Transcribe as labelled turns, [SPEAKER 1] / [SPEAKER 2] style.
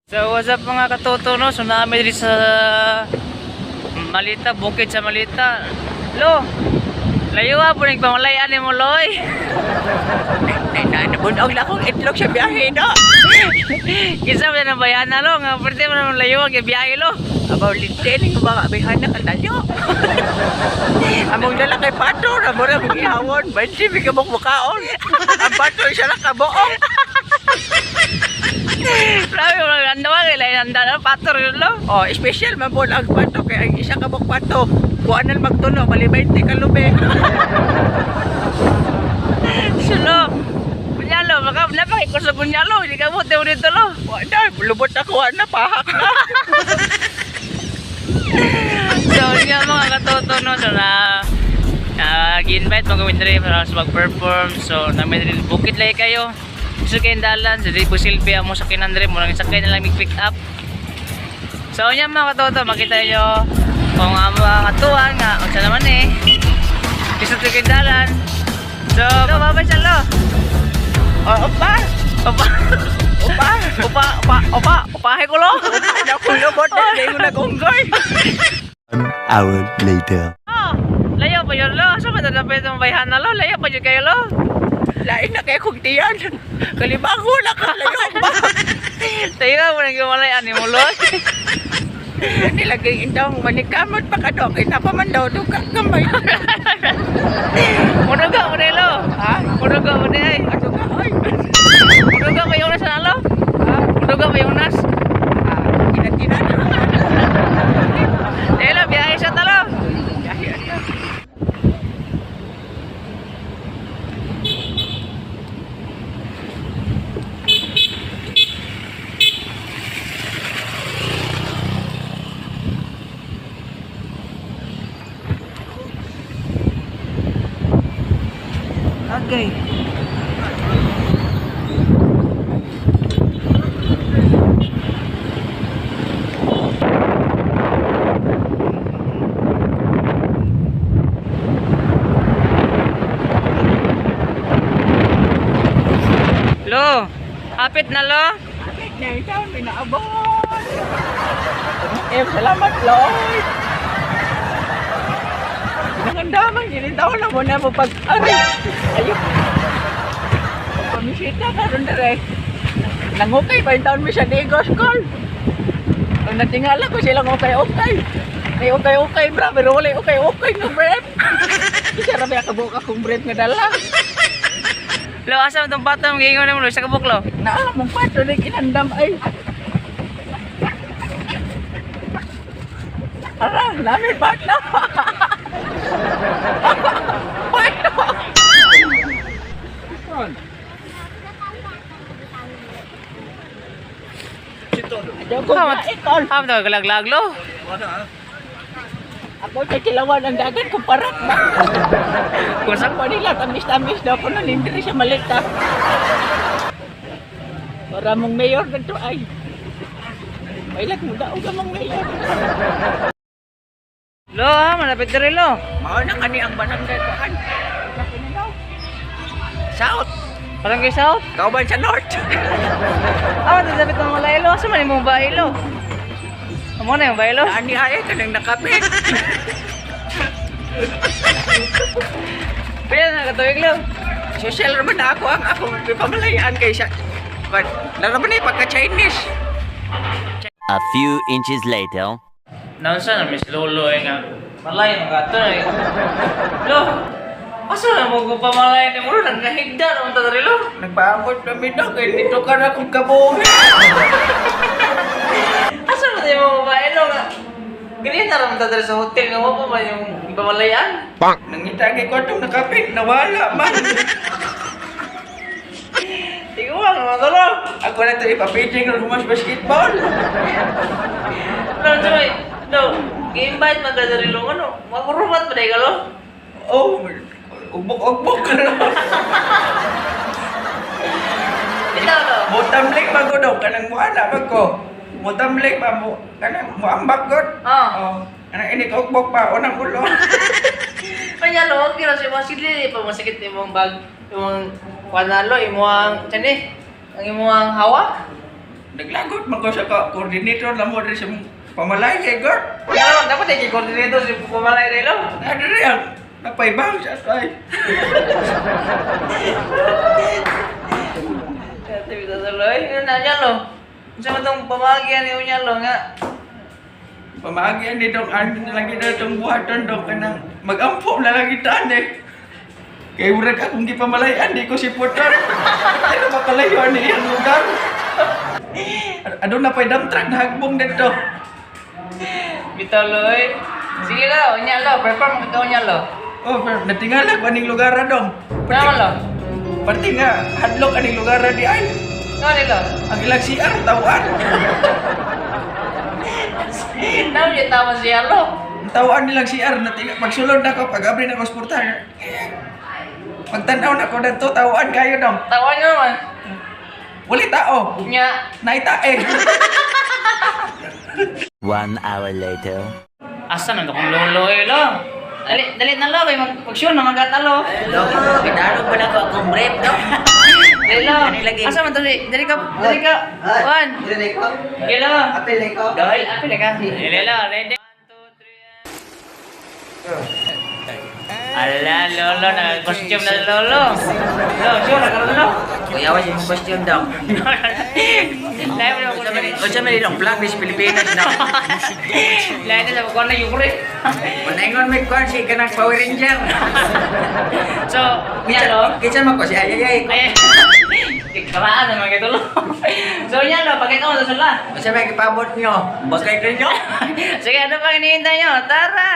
[SPEAKER 1] So what's up mga katoto, no? So namin dito sa Malita, bukid sa Malita. Lo, layo po nagpamalayan ni mo, Loy.
[SPEAKER 2] Nabunog na akong itlog sa biyahe, no?
[SPEAKER 1] Kisa mo na bayan na, lo. Nga pwede mo naman layo ang biyahe, lo.
[SPEAKER 2] Abaw lintin, yung mga abihan na kanalyo. Among dala kay Pato, na mo na mong ihawon. Bansi, may kamok mukaon. Ang Pato, siya lang kabuong.
[SPEAKER 1] Grabe mo lang ganda, kailangan handa na, pator yun, lo.
[SPEAKER 2] Oh, special man po ang Pato, kaya ang isa kamok Pato. Kuanan magtulo, mali 20 kalube.
[SPEAKER 1] Sulo, punyalo, baka napakikot sa punyalo. Hindi ka buti mo dito, lo.
[SPEAKER 2] Wala, lubot na kuha na, pahak na.
[SPEAKER 1] So yun mga katoto, no? So gi-invite mga commentary para sa mag-perform. So namin rin bukid lang kayo. Gusto kayong dalan, so di po silbi mo sa kinandre mo lang sakay na lang pick up. So yun mga katoto, makita nyo kung mga katuan nga unsa naman gusto kayong dalan. So babay siya, lo.
[SPEAKER 2] Oh, opa!
[SPEAKER 1] Opa. Upahe ko, lo.
[SPEAKER 2] Ano kung lubot na, hindi ko nagunggoy.
[SPEAKER 3] 1 hour later.
[SPEAKER 1] Oh, layo pa yun, lo. So matadapit mong bayhan na, lo. Layo pa yun kayo, lo.
[SPEAKER 2] Lain na kayo kong tiyan. Kalibago na ka, layo ba?
[SPEAKER 1] Tayo mo nang gumalayan ni mo, lo.
[SPEAKER 2] Nilagay itong manikamot pa ka doon. Kaya napaman daw, duka kamay.
[SPEAKER 1] Munuga mo na, lo.
[SPEAKER 2] Ha?
[SPEAKER 1] Munuga mo na, ay.
[SPEAKER 2] Ano ka, ay?
[SPEAKER 1] Munuga pa yung nas na, lo.
[SPEAKER 2] Ha?
[SPEAKER 1] Munuga pa yung nas.
[SPEAKER 2] Kinatinan.
[SPEAKER 1] Tayo, lo. Biyahe siya, talo. Okay. Lo, hapit na, lo.
[SPEAKER 2] Na ikaw, pinaabot. Salamat, Lord. Pinagandamang, ginitaw na mo na mo pag... Ayun. Pamisita ka ron na rin. Nangukay pa yung taon mo siya di Goskol. Ang natingala ko silang ukay-ukay. May ukay-ukay, bra. Pero wala ukay-ukay ng brief. Isa na may kabuka kong brief nga dala.
[SPEAKER 1] Lo, asa mo itong pato mong giingon mo, lo? Sa kabuk, lo.
[SPEAKER 2] Mong pato na kinandam ay. Ara, namin pato. Pato.
[SPEAKER 1] Hapit na, galaglag, lo.
[SPEAKER 2] Ako sa kilawan ang dagat ko parat ba? Kung saan ko nila, tamis-tamis daw ko na hindi siya malita. Para mong mayor na to ay. Mailag mo daw ka mong mayor.
[SPEAKER 1] Lo, ha, malapit na rin, lo.
[SPEAKER 2] Mao na kani ang barangay ko an. South.
[SPEAKER 1] Parang kay South.
[SPEAKER 2] Kauban sa North.
[SPEAKER 1] Ah, tatapit ng malay, lo. Asa man yung bahay, lo? Amo na yung bahay, lo.
[SPEAKER 2] Ani ay kanang nakapit.
[SPEAKER 1] Pwede na katuwig, lo.
[SPEAKER 2] Social naman na ako ang akong pamalayaan kay siya. Lalo naman pagka-Chinese.
[SPEAKER 3] A few inches later.
[SPEAKER 1] Naunsa na, Miss Lolo, nga. Malay, magato na, Lo, asa na mo pamalay ni mo, nagkahigda naman tatari, lo.
[SPEAKER 2] Nagpaabot kami daw kay dito ka na kung kabuhi.
[SPEAKER 1] Asa na tayo mga babae, lo, nga. Ganyan na naman tatari sa hotel, nga mo pa ba yung pamalayan?
[SPEAKER 2] Nangitagi ko itong nakapit, nawala man.
[SPEAKER 1] Ikaw naman to, lo.
[SPEAKER 2] Ako na ito ipapitching ng humas basketball.
[SPEAKER 1] Lo, sabay, lo, gi-invite man tatari, lo, ano, makurumat pa tayo ka, lo.
[SPEAKER 2] Oh, ubok-ubok ka na.
[SPEAKER 1] Ikaw, lo.
[SPEAKER 2] Mutamlik ba ko daw, kanang muana ba ko? Mutamlik ba mo, kanang muambak ko?
[SPEAKER 1] Ah.
[SPEAKER 2] Kanang inikokbok pa, unang ulo.
[SPEAKER 1] Kanya, lo, kira si Masili, pa masakit yung bag, yung panalo, imuang, tiyan ang imuang hawak.
[SPEAKER 2] Naglagot man ko sa coordinator lang mo rin sa pamalay kay God.
[SPEAKER 1] No, dapat ay coordinator si pumalay rin lo.
[SPEAKER 2] Ano rin, napaibang siya ay.
[SPEAKER 1] Kaya bisa tuloy. Yun na niya lo. Sa itong pamagian niya lo nga.
[SPEAKER 2] Pamagyan ni dong ano lagi na itong buhatan dong kanang mag-ampo na lagi taan eh. Kaya urag akong di pamalayan, di ko si Putar. Pero makalayo ni yung lugar. Ano na pa'y dump truck na hagbong dito.
[SPEAKER 1] Bitaw lo eh. Sige lo, nya lo. Perform ka nya lo.
[SPEAKER 2] Oh, pero natingala ko aning lugar dong.
[SPEAKER 1] Nama lo?
[SPEAKER 2] Pati nga, hadlok aning lugar di ay.
[SPEAKER 1] Nama ni lo?
[SPEAKER 2] Ang ilang CR, tawaan.
[SPEAKER 1] Nama dia tahu siya lo.
[SPEAKER 2] Ang tawaan nilang CR, pagsulod na ko, pag-abri na ko sportar. Pagtanaw na ko dito, tawaan kayo dong.
[SPEAKER 1] Tawa nyo naman.
[SPEAKER 2] Wali tao.
[SPEAKER 1] Nya.
[SPEAKER 2] Naitae.
[SPEAKER 3] 1 hour later.
[SPEAKER 1] Asa na kung lolo eh lo? Dali na lo, kay mag-show na magkatalo.
[SPEAKER 4] Loko, pinalo pa na ko akong brief, no?
[SPEAKER 1] Dali lo.
[SPEAKER 4] Ano lagi?
[SPEAKER 1] Asa man to si? Dali ka. Juan.
[SPEAKER 4] Dili ko.
[SPEAKER 1] Gilo.
[SPEAKER 4] Apil ko.
[SPEAKER 1] Dahil apil ka. Dali lo, ready. 1, 2, 3. Ala, lolo, nag-costume na lolo. Lo, sure, nagkaroon
[SPEAKER 4] Kuya, was yung question daw.
[SPEAKER 1] Live na ako
[SPEAKER 4] O siya may dong flag is Pilipinas na.
[SPEAKER 1] Live na sa pagkuhan na Ukraine.
[SPEAKER 4] Manengon may kwan si kanang Power Ranger.
[SPEAKER 1] So, niya lo.
[SPEAKER 4] Kitsa mo ko si Ayayay.
[SPEAKER 1] Ay, karaan naman gitu lo. So, niya lo, pakita mo sa sala.
[SPEAKER 4] O siya may kipabot nyo. Bagay ka nyo.
[SPEAKER 1] Sige, ano pa hinihintay nyo? Tara!